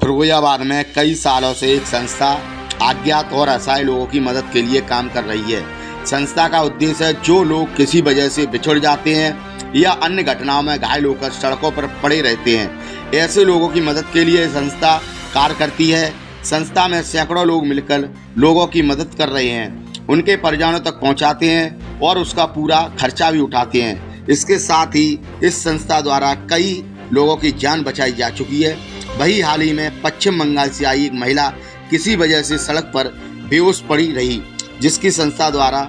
फिरोजाबाद में कई सालों से एक संस्था अज्ञात और असहाय लोगों की मदद के लिए काम कर रही है। संस्था का उद्देश्य है जो लोग किसी वजह से बिछड़ जाते हैं या अन्य घटनाओं में घायल होकर सड़कों पर पड़े रहते हैं, ऐसे लोगों की मदद के लिए संस्था कार्य करती है। संस्था में सैकड़ों लोग मिलकर लोगों की मदद कर रहे हैं, उनके परिजनों तक पहुंचाते हैं और उसका पूरा खर्चा भी उठाते हैं। इसके साथ ही इस संस्था द्वारा कई लोगों की जान बचाई जा चुकी है। वही हाल ही में पश्चिम बंगाल से आई एक महिला किसी वजह से सड़क पर बेहोश पड़ी रही, जिसकी संस्था द्वारा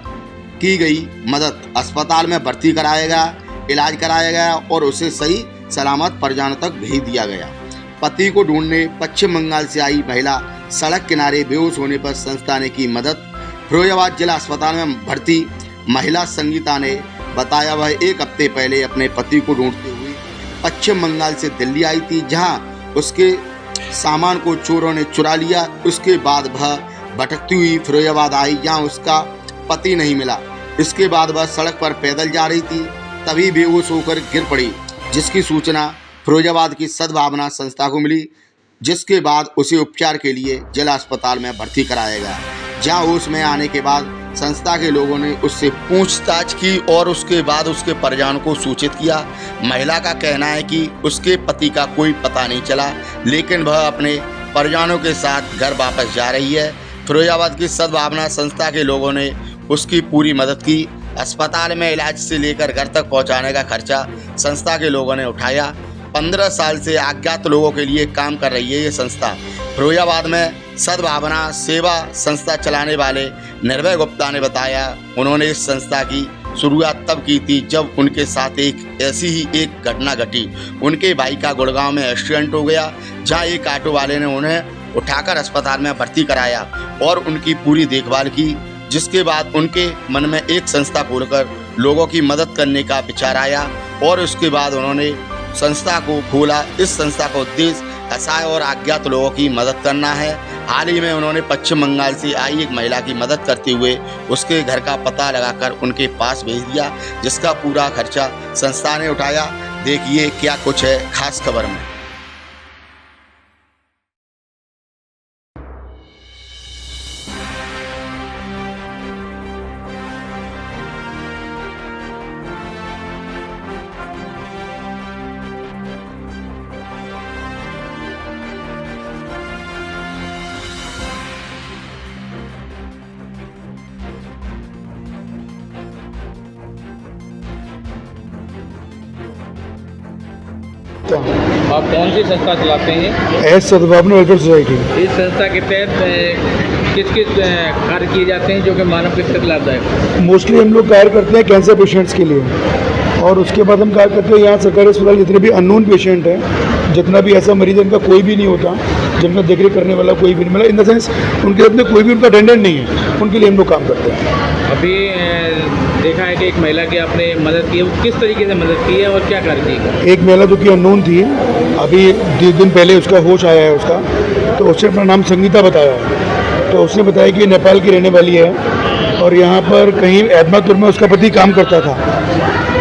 की गई मदद अस्पताल में भर्ती कराया गया, इलाज कराया गया और उसे सही सलामत परिजनों तक भेज दिया गया। पति को ढूंढने पश्चिम बंगाल से आई महिला सड़क किनारे बेहोश होने पर संस्था ने की मदद। फिरोजाबाद जिला अस्पताल में भर्ती महिला संगीता ने बताया वह एक हफ्ते पहले अपने पति को ढूंढते हुए पश्चिम बंगाल से दिल्ली आई थी, जहां उसके सामान को चोरों ने चुरा लिया। उसके बाद वह भटकती हुई फिरोजाबाद आई, जहां उसका पति नहीं मिला। इसके बाद वह सड़क पर पैदल जा रही थी, तभी बेहोश होकर गिर पड़ी, जिसकी सूचना फिरोजाबाद की सद्भावना संस्था को मिली, जिसके बाद उसे उपचार के लिए जिला अस्पताल में भर्ती कराया गया। जहां होश में आने के बाद संस्था के लोगों ने उससे पूछताछ की और उसके बाद उसके परिजनों को सूचित किया। महिला का कहना है कि उसके पति का कोई पता नहीं चला, लेकिन वह अपने परिजनों के साथ घर वापस जा रही है। फिरोजाबाद की सद्भावना संस्था के लोगों ने उसकी पूरी मदद की। अस्पताल में इलाज से लेकर घर तक पहुंचाने का खर्चा संस्था के लोगों ने उठाया। 15 साल से अज्ञात लोगों के लिए काम कर रही है ये संस्था। फिरोजाबाद में सद्भावना सेवा संस्था चलाने वाले निर्भय गुप्ता ने बताया, उन्होंने इस संस्था की शुरुआत तब की थी जब उनके साथ ऐसी ही एक घटना घटी। उनके भाई का गुड़गांव में एक्सीडेंट हो गया, जहां एक ऑटो वाले ने उन्हें उठाकर अस्पताल में भर्ती कराया और उनकी पूरी देखभाल की। जिसके बाद उनके मन में एक संस्था खोलकर लोगों की मदद करने का विचार आया और उसके बाद उन्होंने संस्था को खोला। इस संस्था का उद्देश्य असहाय और अज्ञात लोगों की मदद करना है। हाल ही में उन्होंने पश्चिम बंगाल से आई एक महिला की मदद करते हुए उसके घर का पता लगाकर उनके पास भेज दिया, जिसका पूरा खर्चा संस्था ने उठाया। देखिए क्या कुछ है खास खबर में। आप कौन सी संस्था चलाते हैं? एस सद्भावना वेलफेयर सोसाइटी। इस संस्था के तहत किस किस कार्य किए जाते हैं जो कि मानव के लिए लाभदायक? मोस्टली हम लोग कार्य करते हैं कैंसर पेशेंट्स के लिए, और उसके बाद हम कार्य करते हैं यहाँ सरकारी अस्पताल जितने भी अननोन पेशेंट हैं, जितना भी ऐसा मरीज जिनका कोई भी नहीं होता, जिनका देखरेख करने वाला कोई भी नहीं, मतलब इन द सेंस उनके साथ में कोई भी उनका अटेंडेंट नहीं है, उनके लिए हम लोग काम करते हैं। अभी देखा है कि एक महिला की आपने मदद की है, वो किस तरीके से मदद की है और क्या कार्य की? एक महिला जो कि अननोन थी, अभी 2 दिन पहले उसका होश आया है उसका, तो उसने अपना नाम संगीता बताया है। तो उसने बताया कि नेपाल की रहने वाली है और यहाँ पर कहीं अहमदपुर में उसका पति काम करता था।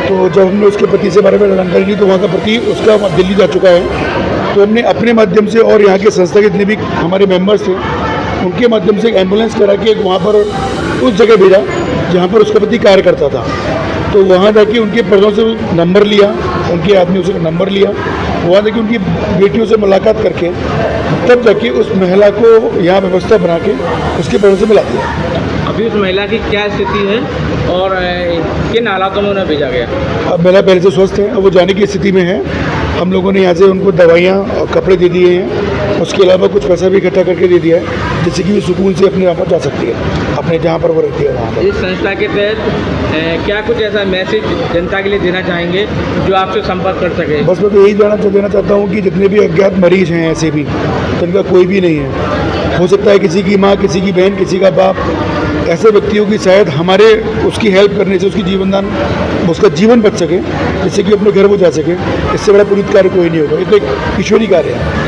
तो जब हमने उसके पति से बारे में जानकारी ली तो वहाँ का पति उसका दिल्ली जा चुका है। तो हमने अपने माध्यम से और यहाँ के संस्था के जितने भी हमारे मेंबर्स थे उनके माध्यम से एक एम्बुलेंस करा के वहाँ पर उस जगह भेजा जहाँ पर उसका पति कार्य करता था। तो वहाँ जाके उनके परिजनों से नंबर लिया, उनके आदमियों से नंबर लिया, वहाँ जाके उनकी बेटियों से मुलाकात करके तब जाके उस महिला को यहाँ व्यवस्था बना के उसके परिजनों से मिला दिया। अभी उस महिला की क्या स्थिति है और किन हालातों में उन्हें भेजा गया? अब महिला पहले से स्वस्थ है, अब वो जाने की स्थिति में है। हम लोगों ने यहाँ से उनको दवाइयाँ और कपड़े दे दिए हैं, उसके अलावा कुछ पैसा भी इकट्ठा करके दे दिया है, जिससे कि वो सुकून से अपने वहाँ पर जा सकती है, अपने जहाँ पर वो रहती है वहाँ पर। इस संस्था के तहत क्या कुछ ऐसा मैसेज जनता के लिए देना चाहेंगे जो आपसे संपर्क कर सके? बस मैं तो यही देना चाहता हूँ कि जितने भी अज्ञात मरीज हैं ऐसे भी, जिनका कोई भी नहीं है, हो सकता है किसी की माँ, किसी की बहन, किसी का बाप, ऐसे व्यक्तियों की शायद हमारे उसकी हेल्प करने से उसकी उसका जीवन बच सके, जिससे कि अपने घर वो जा सके। इससे बड़ा पुनीत कार्य कोई नहीं होगा। ये तो एक ईश्वरी कार्य है।